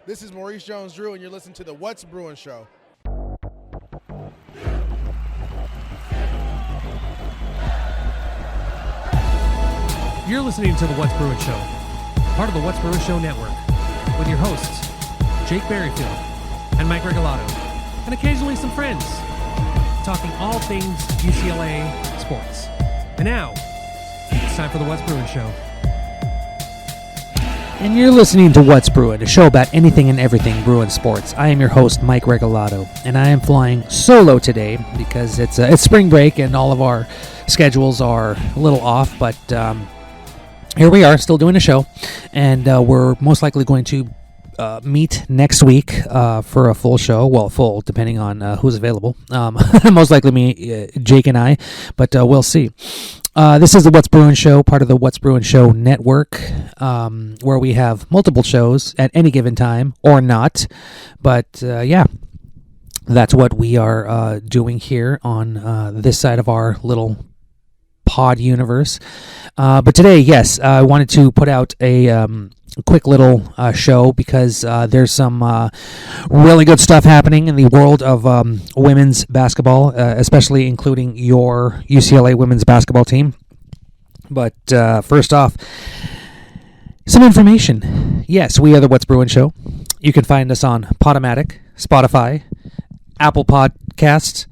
This is Maurice Jones-Drew, and you're listening to the What's Bruin Show. You're listening to the What's Bruin Show, part of the What's Bruin Show network, with your hosts, Jake Berryfield and Mike Regalado, and occasionally some friends, talking all things UCLA sports. And now, it's time for the What's Bruin Show. And you're listening to What's Bruin, a show about anything and everything Bruin sports. I am your host, Mike Regalado, and I am flying solo today because it's spring break and all of our schedules are a little off, but here we are, still doing a show, and we're most likely going to meet next week for a full show. Well, full, depending on who's available. Most likely me, Jake, and I, but we'll see. This is the What's Bruin Show, part of the What's Bruin Show network, where we have multiple shows at any given time, or not. But, yeah, that's what we are doing here on this side of our little pod universe. But today, yes, I wanted to put out a quick little show because there's some really good stuff happening in the world of women's basketball, especially including your UCLA women's basketball team. But first off, some information. Yes, we are the What's Bruin Show. You can find us on Podomatic, Spotify, Apple Podcasts,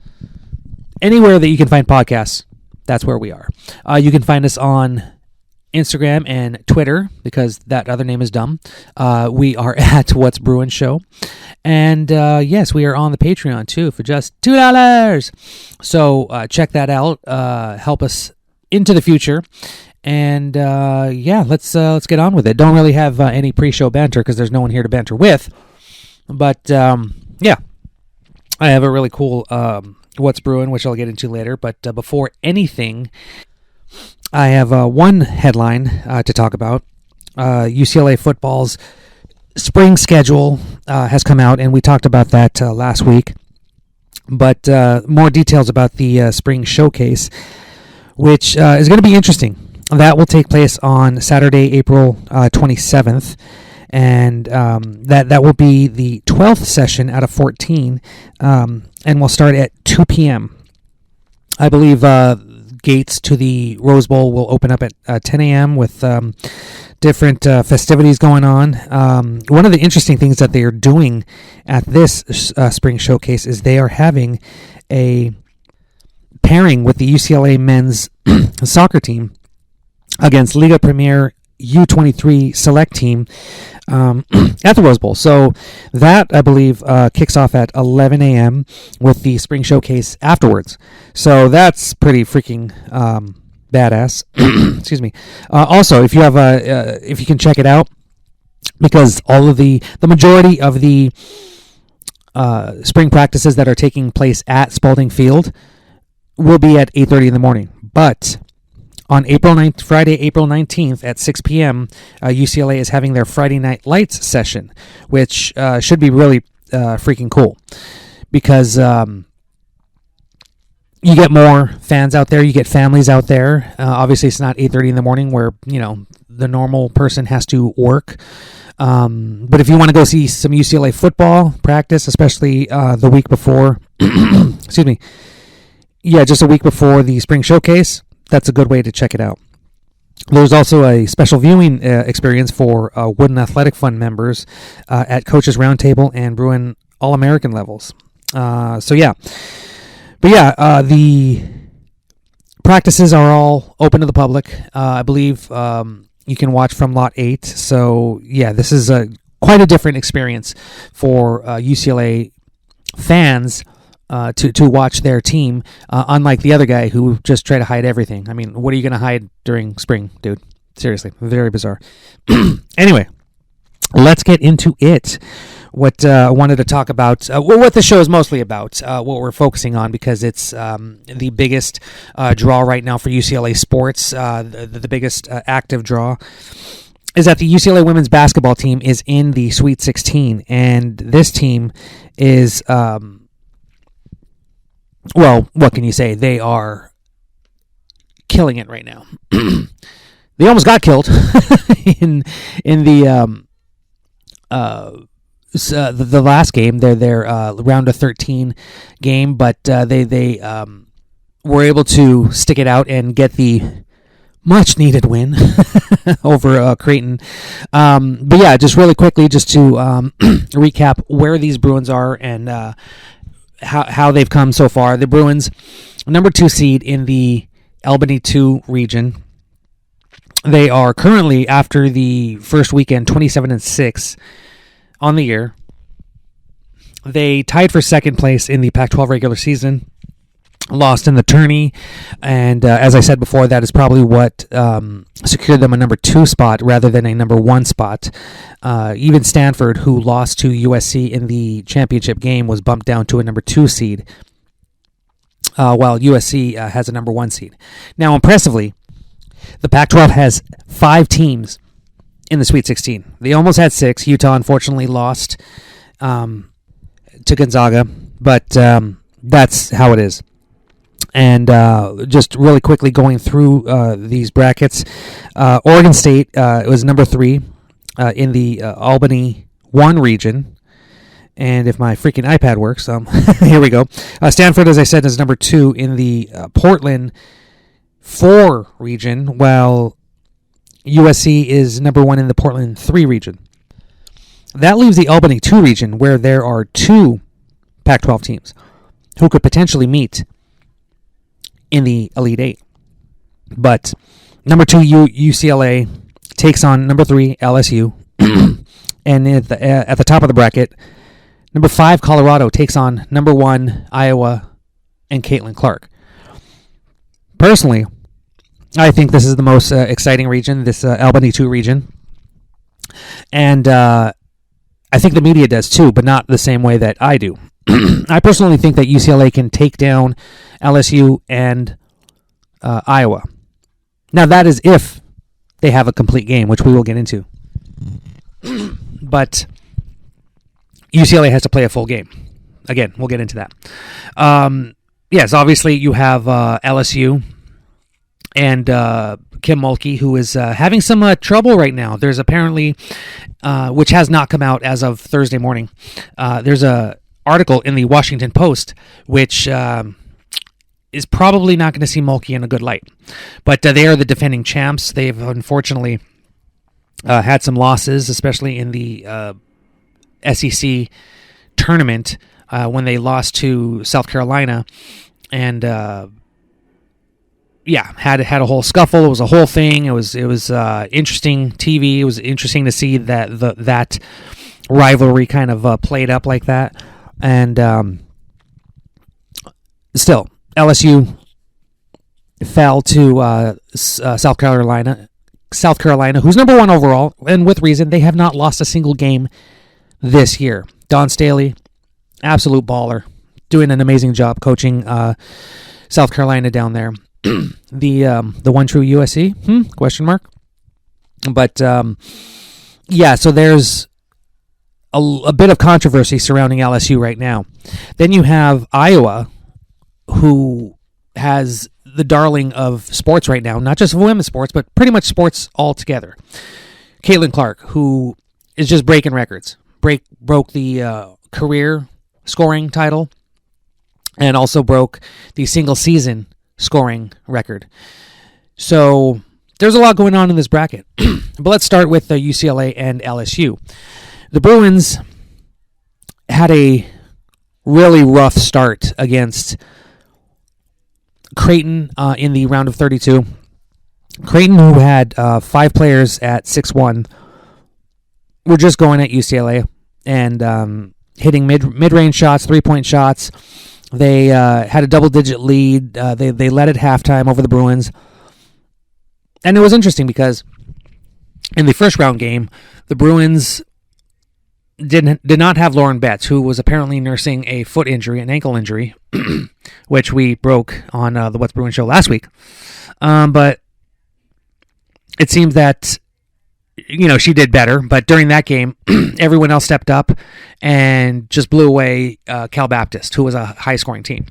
anywhere that you can find podcasts. That's where we are. You can find us on Instagram and Twitter, because that other name is dumb. We are at What's Bruin Show. And yes, we are on the Patreon too for just $2. So check that out. Help us into the future. And yeah, let's get on with it. Don't really have any pre-show banter because there's no one here to banter with. But yeah, I have a really cool What's Bruin, which I'll get into later. But before anything, I have one headline to talk about. UCLA football's spring schedule has come out, and we talked about that last week. But more details about the spring showcase, which is going to be interesting. That will take place on Saturday, April 27th. And that will be the 12th session out of 14, and will start at 2 p.m. I believe gates to the Rose Bowl will open up at 10 a.m. with different festivities going on. One of the interesting things that they are doing at this spring showcase is they are having a pairing with the UCLA men's soccer team against Liga Premier U23 select team at the Rose Bowl. So that, I believe, kicks off at 11 a.m. with the spring showcase afterwards. So that's pretty freaking badass. Excuse me. Also, if you have if you can check it out, because all of the majority of the spring practices that are taking place at Spalding Field will be at 8:30 in the morning. But on Friday, April 19th at 6 p.m., UCLA is having their Friday Night Lights session, which should be really freaking cool because you get more fans out there, you get families out there. Obviously, it's not 8:30 in the morning where, you know, the normal person has to work. But if you want to go see some UCLA football practice, especially the week before, excuse me, yeah, just a week before the spring showcase, that's a good way to check it out. There's also a special viewing experience for Wooden Athletic Fund members at Coaches Roundtable and Bruin All-American levels. So, yeah. But, yeah, the practices are all open to the public. I believe you can watch from Lot 8. So, yeah, this is quite a different experience for UCLA fans to watch their team, unlike the other guy who just tried to hide everything. I mean, what are you going to hide during spring, dude? Seriously, very bizarre. Anyway, let's get into it. What I wanted to talk about, what the show is mostly about, what we're focusing on, because it's the biggest draw right now for UCLA sports, the biggest active draw, is that the UCLA women's basketball team is in the Sweet 16, and this team is... well, what can you say? They are killing it right now. They almost got killed in the the last game, their round of 13 game, but they were able to stick it out and get the much needed win over Creighton. But yeah, just really quickly, just to recap where these Bruins are and how they've come so far. The Bruins, number 2 seed in the Albany 2 region. They are currently, after the first weekend, 27-6 on the year. They tied for second place in the Pac-12 regular season, lost in the tourney, and as I said before, that is probably what secured them a number 2 spot rather than a number 1 spot. Even Stanford, who lost to USC in the championship game, was bumped down to a number 2 seed, while USC has a number 1 seed. Now, impressively, the Pac-12 has 5 teams in the Sweet 16. They almost had 6. Utah, unfortunately, lost to Gonzaga, but that's how it is. And just really quickly going through these brackets, Oregon State was number 3 in the Albany 1 region. And if my freaking iPad works, here we go. Stanford, as I said, is number 2 in the Portland 4 region, while USC is number 1 in the Portland 3 region. That leaves the Albany 2 region, where there are 2 Pac-12 teams who could potentially meet in the Elite 8. But number 2 UCLA takes on number 3 LSU, and at the top of the bracket, number 5 Colorado takes on number 1 Iowa and Caitlin Clark. Personally, I think this is the most exciting region, this Albany 2 region. And I think the media does too, but not the same way that I do. I personally think that UCLA can take down LSU and Iowa. Now, that is if they have a complete game, which we will get into. But UCLA has to play a full game. Again, we'll get into that. Yes, obviously you have LSU and Kim Mulkey, who is having some trouble right now. There's apparently, which has not come out as of Thursday morning, there's a article in the Washington Post which is probably not going to see Mulkey in a good light. But they are the defending champs. They've unfortunately had some losses, especially in the SEC tournament when they lost to South Carolina, and had a whole scuffle. It was a whole thing. It was interesting TV. It was interesting to see that rivalry kind of played up like that. And still, LSU fell to South Carolina, who's number 1 overall, and with reason. They have not lost a single game this year. Don Staley, absolute baller, doing an amazing job coaching South Carolina down there. The one true USC? Question mark. But so there's a bit of controversy surrounding LSU right now. Then you have Iowa, who has the darling of sports right now, not just women's sports, but pretty much sports altogether. Caitlin Clark, who is just breaking records. Broke the career scoring title, and also broke the single season scoring record. So there's a lot going on in this bracket. But let's start with UCLA and LSU. The Bruins had a really rough start against Creighton in the round of 32. Creighton, who had 5 players at 6'1", were just going at UCLA and hitting mid-range shots, 3-point shots. They had a double-digit lead. They led at halftime over the Bruins. And it was interesting because in the first round game, the Bruins did not have Lauren Betts, who was apparently nursing a foot injury, an ankle injury, which we broke on the What's Bruin show last week. But it seems that she did better. But during that game, everyone else stepped up and just blew away Cal Baptist, who was a high-scoring team.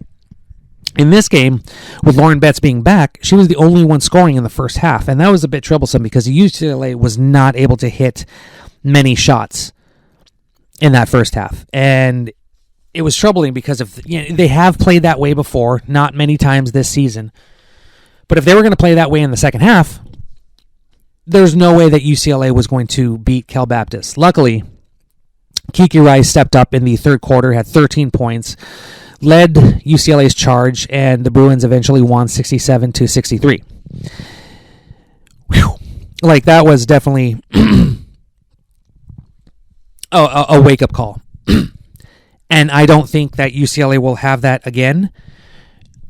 In this game, with Lauren Betts being back, she was the only one scoring in the first half, and that was a bit troublesome because UCLA was not able to hit many shots in that first half. And it was troubling because they have played that way before, not many times this season. But if they were going to play that way in the second half, there's no way that UCLA was going to beat Cal Baptist. Luckily, Kiki Rice stepped up in the third quarter, had 13 points, led UCLA's charge, and the Bruins eventually won 67-63. Whew. Like, that was definitely a wake-up call. And I don't think that UCLA will have that again,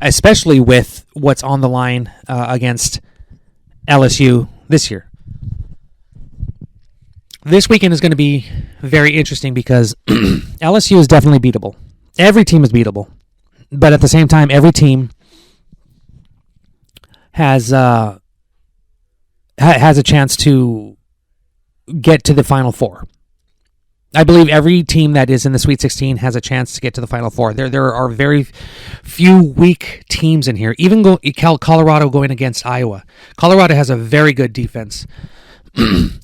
especially with what's on the line against LSU this year. This weekend is going to be very interesting because LSU is definitely beatable. Every team is beatable. But at the same time, every team has a chance to get to the Final Four. I believe every team that is in the Sweet 16 has a chance to get to the Final Four. There are very few weak teams in here. Even Colorado going against Iowa. Colorado has a very good defense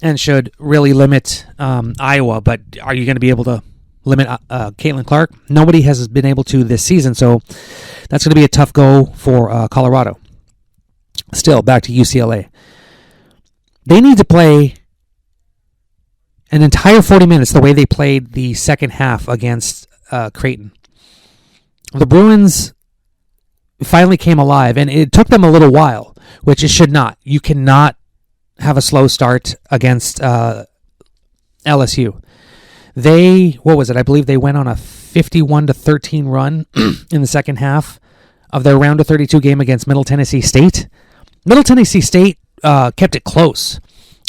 and should really limit Iowa. But are you going to be able to limit Caitlin Clark? Nobody has been able to this season, so that's going to be a tough go for Colorado. Still, back to UCLA. They need to play an entire 40 minutes the way they played the second half against Creighton. The Bruins finally came alive, and it took them a little while, which it should not. You cannot have a slow start against LSU. I believe they went on a 51-13 run in the second half of their round of 32 game against Middle Tennessee State. Middle Tennessee State kept it close.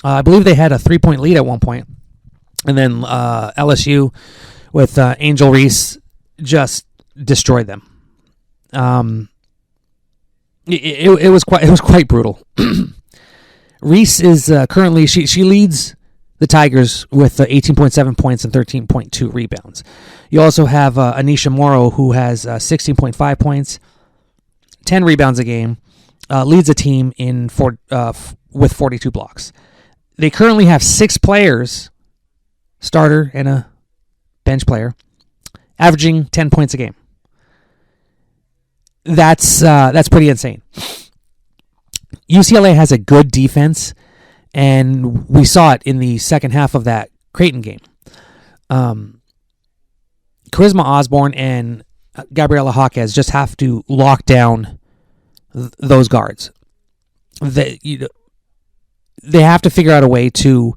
I believe they had a 3-point lead at one point. And then LSU with Angel Reese just destroyed them. It was quite brutal. Reese is currently she leads the Tigers with 18.7 points and 13.2 rebounds. You also have Anisha Morrow, who has 16.5 points, 10 rebounds a game, leads a team with 42 blocks. They currently have 6 players, starter and a bench player, averaging 10 points a game. That's pretty insane. UCLA has a good defense, and we saw it in the second half of that Creighton game. Charisma Osborne and Gabriela Jaquez just have to lock down those guards. They have to figure out a way to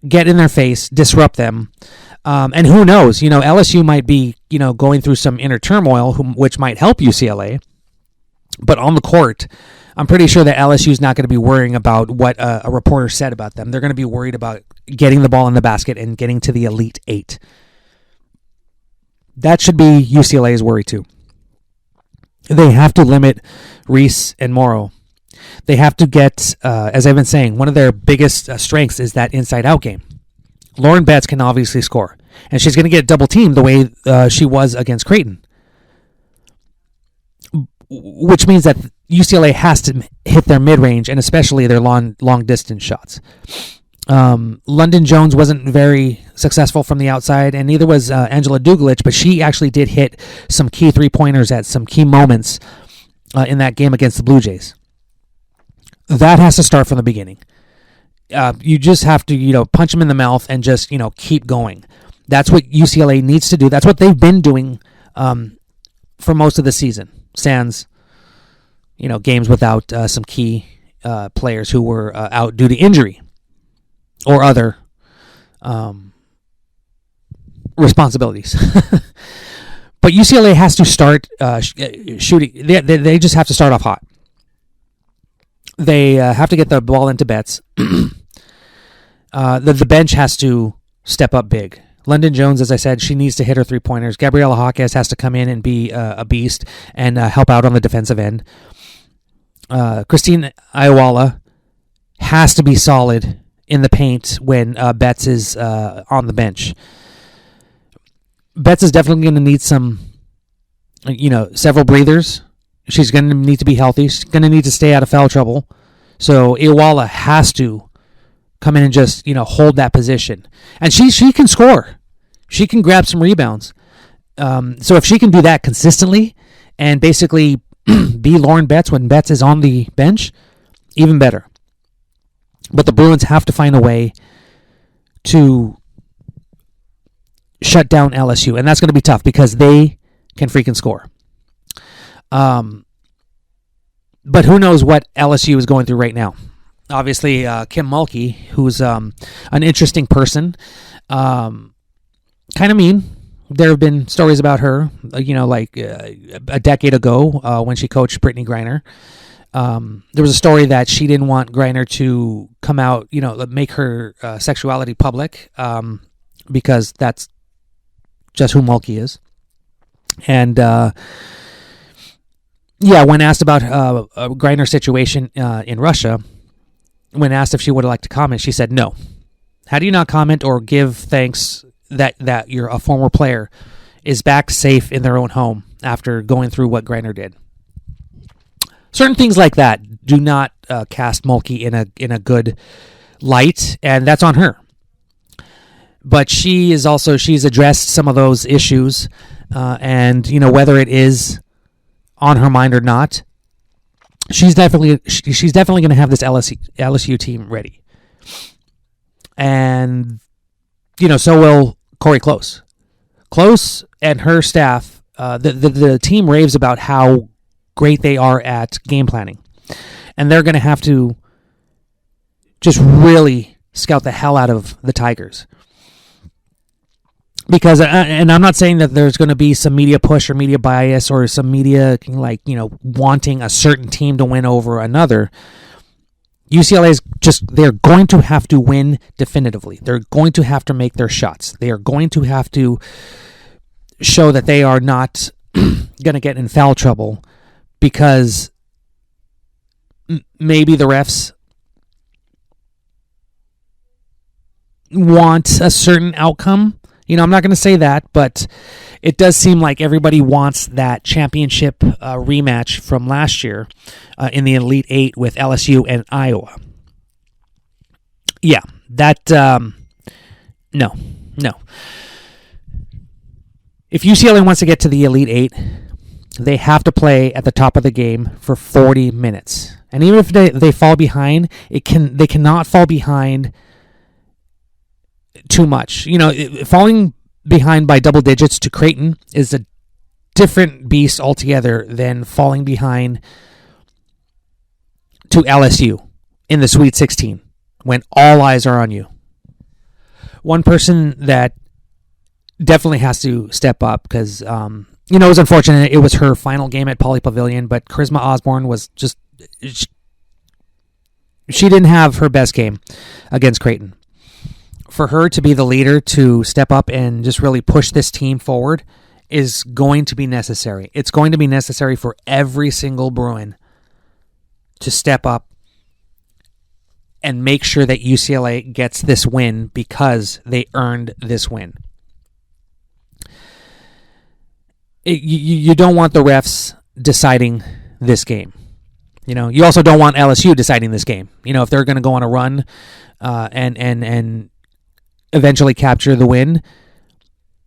get in their face, disrupt them. And who knows, LSU might be, going through some inner turmoil, which might help UCLA. But on the court, I'm pretty sure that LSU is not going to be worrying about what a reporter said about them. They're going to be worried about getting the ball in the basket and getting to the Elite Eight. That should be UCLA's worry too. They have to limit Reese and Morrow. They have to get, as I've been saying, one of their biggest strengths is that inside-out game. Lauren Betts can obviously score, and she's going to get double-teamed the way she was against Creighton, which means that UCLA has to hit their mid-range and especially their long-distance shots. London Jones wasn't very successful from the outside, and neither was Angela Dugalich, but she actually did hit some key three-pointers at some key moments in that game against the Blue Jays. That has to start from the beginning. You just have to, punch them in the mouth and just, keep going. That's what UCLA needs to do. That's what they've been doing for most of the season. Sans, games without some key players who were out due to injury or other responsibilities. But UCLA has to start shooting. They just have to start off hot. They have to get the ball into Betts. The bench has to step up big. London Jones, as I said, she needs to hit her three-pointers. Gabriela Jaquez has to come in and be a beast and help out on the defensive end. Christine Iowala has to be solid in the paint when Betts is on the bench. Betts is definitely going to need some, several breathers. She's going to need to be healthy. She's going to need to stay out of foul trouble. So Iowala has to come in and just, hold that position. And she can score. She can grab some rebounds. So if she can do that consistently and basically be Lauren Betts when Betts is on the bench, even better. But the Bruins have to find a way to shut down LSU, and that's going to be tough because they can freaking score. But who knows what LSU is going through right now. Obviously, Kim Mulkey, who's an interesting person, kind of mean. There have been stories about her, a decade ago when she coached Brittany Griner. There was a story that she didn't want Griner to come out, make her sexuality public, because that's just who Mulkey is. And when asked about Griner's situation in Russia, when asked if she would have liked to comment, she said no. How do you not comment or give thanks that you're a former player is back safe in their own home after going through what Griner did? Certain things like that do not cast Mulkey in a good light, and that's on her. But she's addressed some of those issues, and whether it is on her mind or not, she's definitely going to have this LSU team ready, and so will Corey Close. Close and her staff, the team raves about how great they are at game planning, and they're going to have to just really scout the hell out of the Tigers. Because, and I'm not saying that there's going to be some media push or media bias or some media wanting a certain team to win over another. UCLA is they're going to have to win definitively. They're going to have to make their shots. They are going to have to show that they are not going to get in foul trouble because maybe the refs want a certain outcome. I'm not going to say that, but it does seem like everybody wants that championship rematch from last year in the Elite Eight with LSU and Iowa. Yeah, that, no. If UCLA wants to get to the Elite Eight, they have to play at the top of the game for 40 minutes. And even if they fall behind, they cannot fall behind too much. Falling behind by double digits to Creighton is a different beast altogether than falling behind to LSU in the Sweet 16 when all eyes are on you. One person that definitely has to step up because, it was unfortunate. It was her final game at Pauley Pavilion, but Charisma Osborne was just... She didn't have her best game against Creighton. For her to be the leader, to step up and just really push this team forward is going to be necessary. It's going to be necessary for every single Bruin to step up and make sure that UCLA gets this win because they earned this win. You don't want the refs deciding this game. You also don't want LSU deciding this game. If they're going to go on a run and eventually capture the win,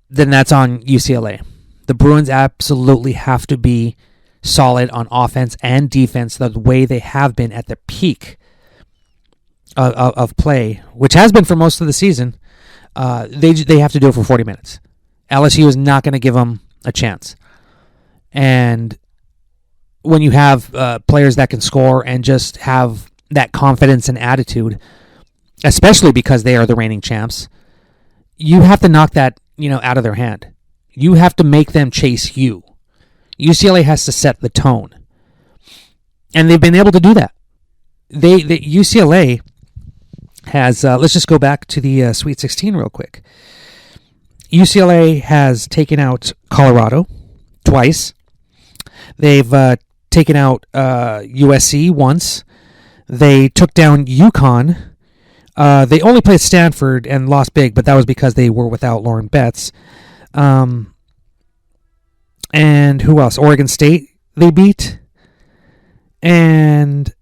then that's on UCLA. The Bruins absolutely have to be solid on offense and defense the way they have been at the peak of play, which has been for most of the season. They have to do it for 40 minutes. LSU is not going to give them a chance. And when you have players that can score and just have that confidence and attitude, especially because they are the reigning champs, you have to knock that, out of their hand. You have to make them chase you. UCLA has to set the tone. And they've been able to do that. UCLA has, let's just go back to the Sweet 16 real quick. UCLA has taken out Colorado twice. They've taken out USC once. They took down UConn. They only played Stanford and lost big, but that was because they were without Lauren Betts. And who else? Oregon State they beat. And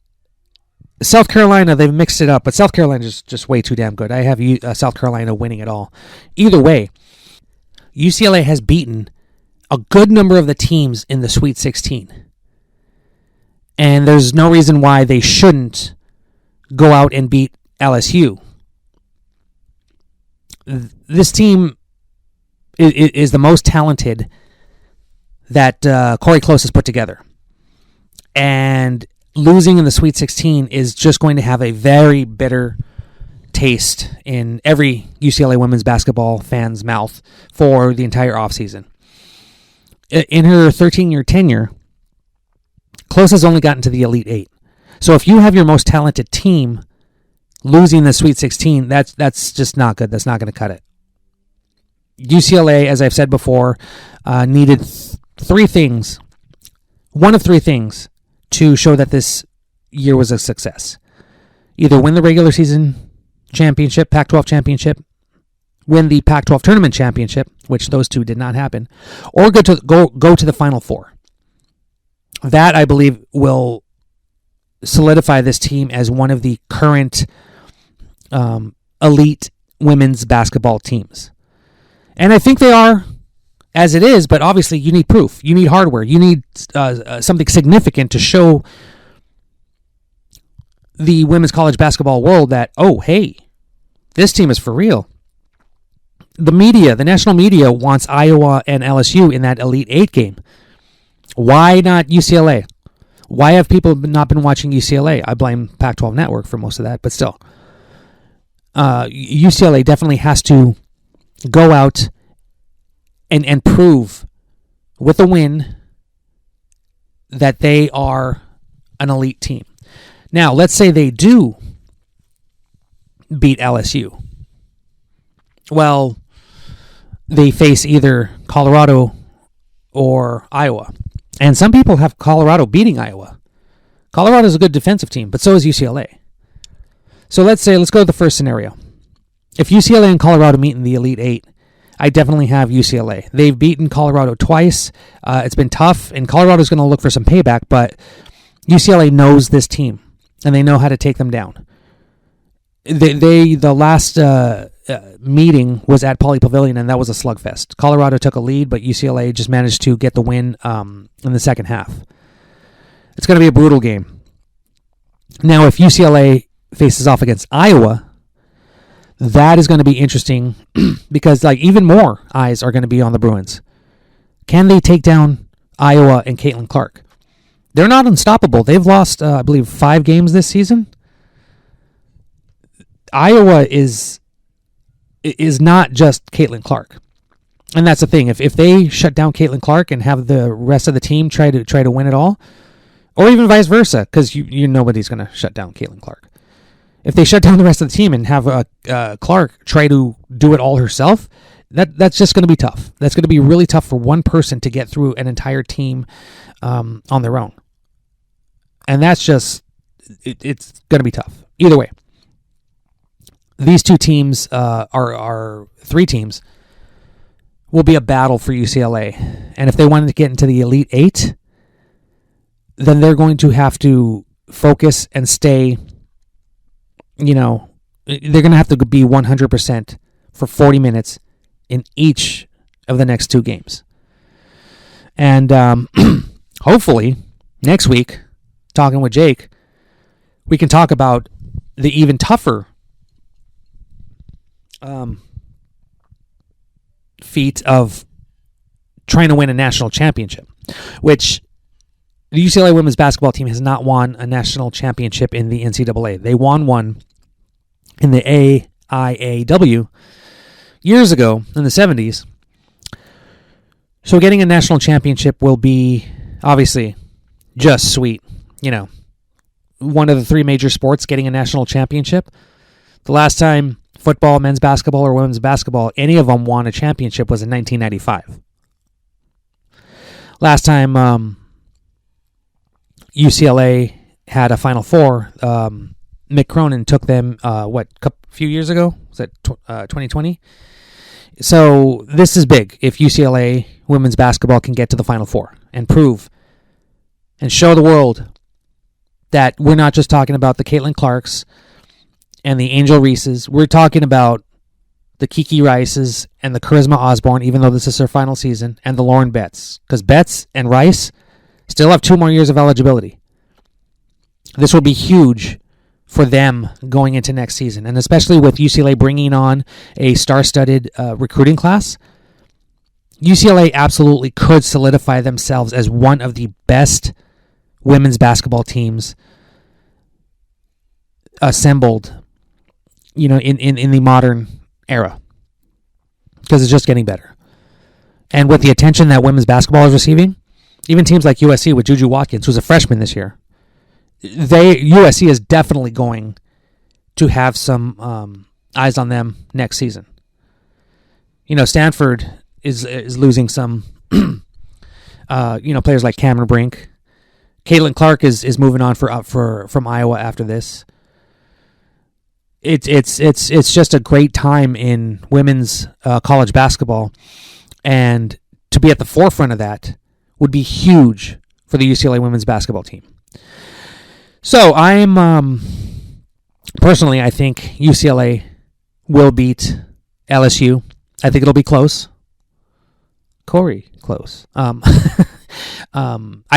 South Carolina, they've mixed it up, but South Carolina is just way too damn good. I have South Carolina winning it all. Either way, UCLA has beaten a good number of the teams in the Sweet 16. And there's no reason why they shouldn't go out and beat LSU. This team is the most talented that Corey Close has put together. And losing in the Sweet 16 is just going to have a very bitter taste in every UCLA women's basketball fan's mouth for the entire offseason. In her 13-year tenure, Close has only gotten to the Elite Eight. So if you have your most talented team losing the Sweet 16, that's just not good. That's not going to cut it. UCLA, as I've said before, needed three things. One of three things to show that this year was a success. Either win the regular season championship, Pac-12 championship, win the Pac-12 tournament championship, which those two did not happen, or go to the Final Four. That, I believe, will solidify this team as one of the current elite women's basketball teams. And I think they are as it is, but obviously you need proof. You need hardware. You need something significant to show the women's college basketball world that, oh, hey, this team is for real. The media, the national media, wants Iowa and LSU in that Elite Eight game. Why not UCLA? Why have people not been watching UCLA? I blame Pac-12 Network for most of that, but still. UCLA definitely has to go out and prove with a win that they are an elite team. Now, let's say they do beat LSU. Well, they face either Colorado or Iowa. And some people have Colorado beating Iowa. Colorado is a good defensive team, but so is UCLA. So let's go to the first scenario. If UCLA and Colorado meet in the Elite Eight, I definitely have UCLA. They've beaten Colorado twice. It's been tough, and Colorado's going to look for some payback, but UCLA knows this team, and they know how to take them down. The last meeting was at Pauley Pavilion, and that was a slugfest. Colorado took a lead, but UCLA just managed to get the win in the second half. It's going to be a brutal game. Now, if UCLA faces off against Iowa, that is going to be interesting because even more eyes are going to be on the Bruins. Can they take down Iowa and Caitlin Clark? They're not unstoppable. They've lost, I believe, 5 games this season. Iowa is not just Caitlin Clark. And that's the thing. If they shut down Caitlin Clark and have the rest of the team try to win it all, or even vice versa, because you nobody's going to shut down Caitlin Clark. If they shut down the rest of the team and have Clark try to do it all herself, that's just going to be tough. That's going to be really tough for one person to get through an entire team on their own. And that's just, it's going to be tough. Either way, these two teams are 3 teams will be a battle for UCLA. And if they wanted to get into the Elite Eight, then they're going to have to focus and stay, they're going to have to be 100% for 40 minutes in each of the next 2 games. And hopefully next week, talking with Jake, we can talk about the even tougher feat of trying to win a national championship, which the UCLA women's basketball team has not won a national championship in the NCAA. They won one in the AIAW years ago in the 70s. So getting a national championship will be obviously just sweet. One of the 3 major sports getting a national championship. The last time football, men's basketball, or women's basketball, any of them won a championship was in 1995. Last time UCLA had a Final Four, Mick Cronin took them, a few years ago? Was that 2020? So this is big if UCLA women's basketball can get to the Final Four and prove and show the world that we're not just talking about the Caitlin Clarks and the Angel Reeses. We're talking about the Kiki Rices and the Charisma Osborne, even though this is her final season, and the Lauren Betts. Because Betts and Rice still have 2 more years of eligibility. This will be huge for them going into next season, and especially with UCLA bringing on a star-studded recruiting class. UCLA absolutely could solidify themselves as one of the best women's basketball teams assembled, in the modern era, because it's just getting better. And with the attention that women's basketball is receiving, even teams like USC with Juju Watkins, who's a freshman this year, USC is definitely going to have some eyes on them next season. Stanford is losing some, players like Cameron Brink. Caitlin Clark is moving on from Iowa after this. It's just a great time in women's college basketball, and to be at the forefront of that would be huge for the UCLA women's basketball team. So I'm personally, I think UCLA will beat LSU. I think it'll be close. Corey, close. I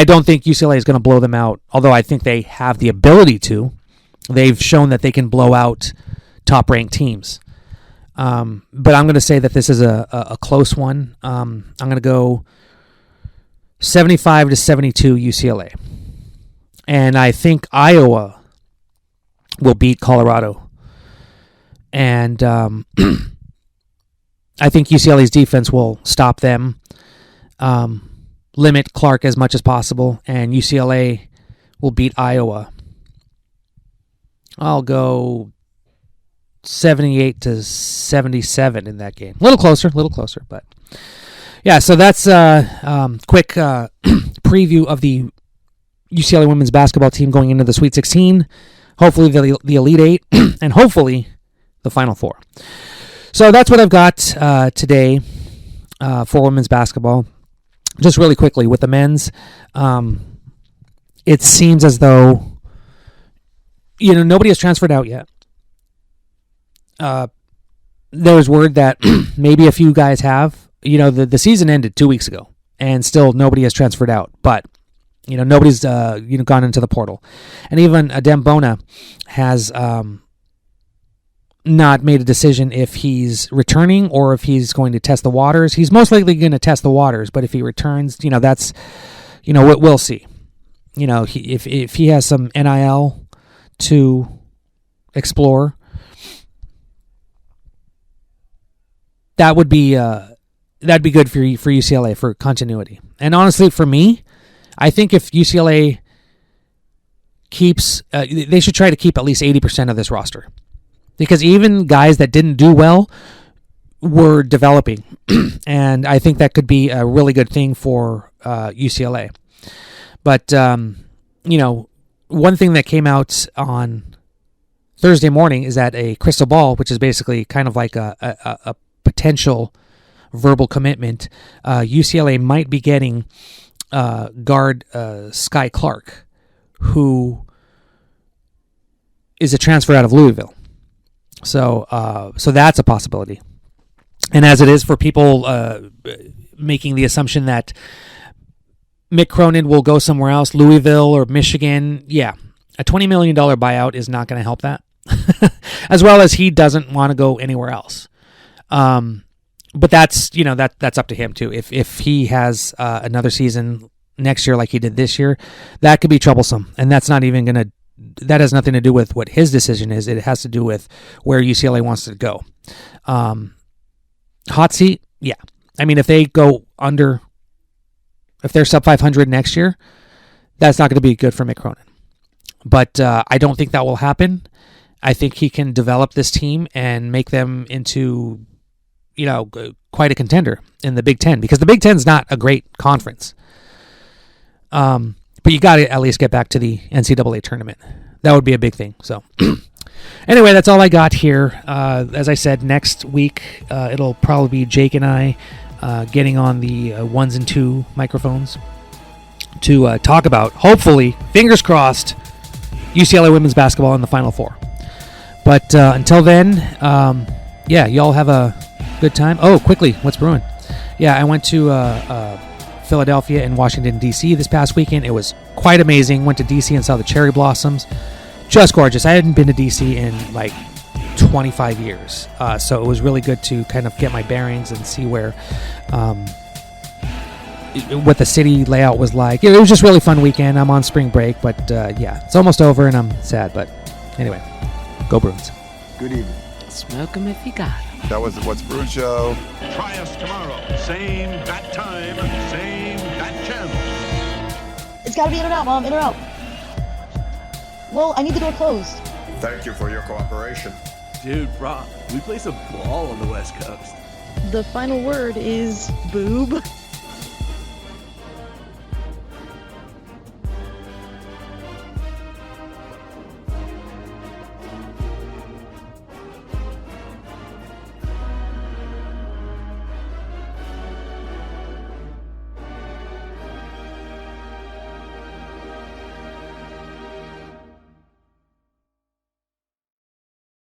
don't think UCLA is going to blow them out, although I think they have the ability to. They've shown that they can blow out top-ranked teams. But I'm going to say that this is a close one. I'm going to go 75-72 UCLA. And I think Iowa will beat Colorado. And I think UCLA's defense will stop them, limit Clark as much as possible, and UCLA will beat Iowa. I'll go 78-77 in that game. A little closer, but yeah. So that's quick preview of the UCLA women's basketball team going into the Sweet 16. Hopefully the Elite Eight, and hopefully the Final Four. So that's what I've got today for women's basketball. Just really quickly with the men's, it seems as though nobody has transferred out yet. There's word that maybe a few guys have. The season ended 2 weeks ago, and still nobody has transferred out. But nobody's gone into the portal, and even Adem Bona has not made a decision if he's returning or if he's going to test the waters. He's most likely going to test the waters, but if he returns, that's we'll see. If he has some NIL to explore, that would be that'd be good for UCLA for continuity. And honestly, for me, I think if UCLA keeps, they should try to keep at least 80% of this roster, because even guys that didn't do well were developing, and I think that could be a really good thing for UCLA. But one thing that came out on Thursday morning is that a crystal ball, which is basically kind of like a potential verbal commitment, UCLA might be getting guard Sky Clark, who is a transfer out of Louisville. So that's a possibility. And as it is for people making the assumption that Mick Cronin will go somewhere else, Louisville or Michigan, yeah, a $20 million buyout is not going to help that. As well as he doesn't want to go anywhere else. But that's up to him too. If he has another season next year like he did this year, that could be troublesome. And that's not even that has nothing to do with what his decision is. It has to do with where UCLA wants to go. Hot seat, yeah. I mean, if they go under, if they're sub 500 next year, that's not going to be good for Mick Cronin. But I don't think that will happen. I think he can develop this team and make them into, quite a contender in the Big Ten, because the Big Ten's not a great conference. But you got to at least get back to the NCAA tournament. That would be a big thing. So anyway, that's all I got here. As I said, next week it'll probably be Jake and I getting on the 1 and 2 microphones to talk about, hopefully, fingers crossed, UCLA women's basketball in the Final Four. But until then, y'all have a good time. Oh, quickly, what's brewing? Yeah, I went to Philadelphia and Washington, D.C. this past weekend. It was quite amazing. Went to D.C. and saw the cherry blossoms. Just gorgeous. I hadn't been to D.C. in like 25 years. So it was really good to kind of get my bearings and see where what the city layout was like. It was just a really fun weekend. I'm on spring break, but it's almost over and I'm sad. But anyway, go Bruins. Good evening. Smoke 'em if you got 'em. That was the What's Bruin Show. Try us tomorrow. Same bat time, same bat channel. It's gotta be in or out, Mom. In or out. Well, I need the door closed. Thank you for your cooperation. Dude, bro, we play some ball on the West Coast. The final word is boob.